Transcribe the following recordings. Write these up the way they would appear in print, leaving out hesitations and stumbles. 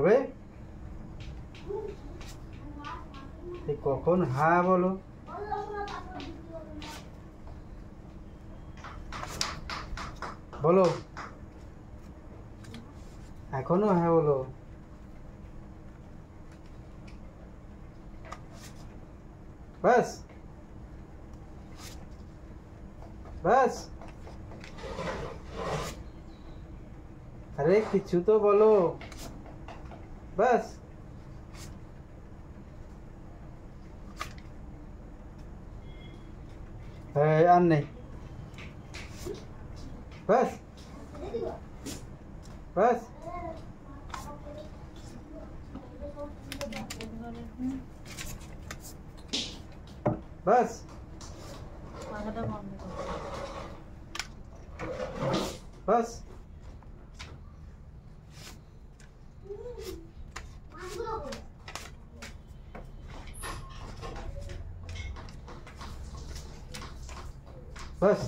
হবে? কখন হ্যাঁ বলো? বলো, এখনো হ্যাঁ বলো। ব্যাস ব্যাস, আরে কিছু তো বলো। ব্যাস, আর নেই। ব্যাস ব্যাস, ব্যাস ব্যাস, ব্যাস,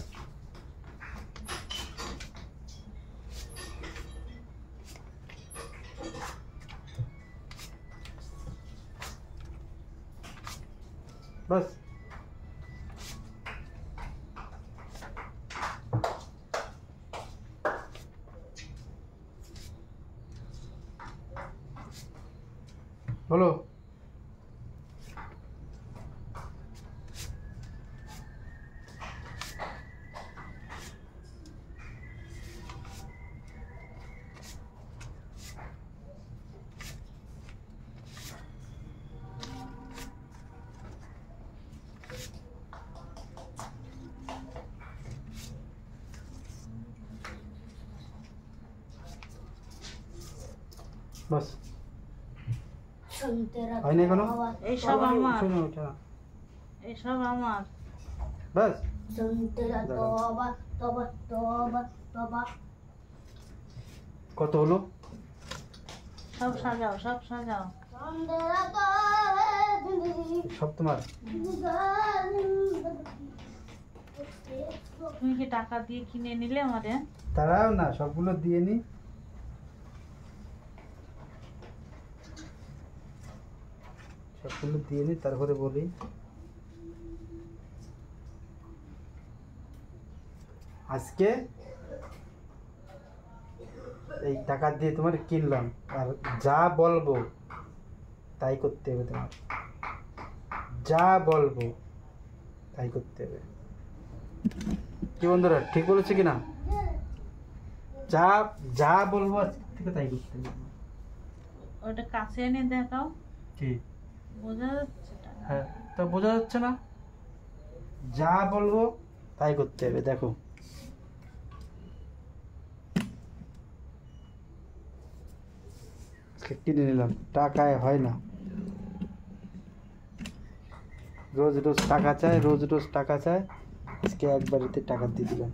ব্যাস, বলো। বাস, হয় না কোনো? এইসব আমার, এইসব আমার। বাস, কত হলো? সব সাজাও, সব সাজাও। সব তোমার? তুমি কি টাকা দিয়ে কিনে নিলে আমাদের? তারাও না, সবগুলো দিয়ে নি। সবগুলো দিয়ে নি, তারপরে বলি। আজকে এই টাকা দিয়ে তোমার কিনলাম, আর যা বলবো তাই করতে হবে তোমার। যা বলবো তাই করতে হবে। কি বন্ধুরা, ঠিক বলেছে কিনা? যা যা বলবো আজকে থেকে তাই করতে হবে। ওটা কাছে এনে দেখাও। কি বোঝা যাচ্ছে? হ্যাঁ, তো বোঝা যাচ্ছে না? যা বলবো তাই করতে হবে। দেখো, কিনে নিলাম, টাকায় হয় না। রোজ রোজ টাকা চায়, রোজ রোজ টাকা চায়। আজকে একবারেতে টাকা দিয়ে দিলাম।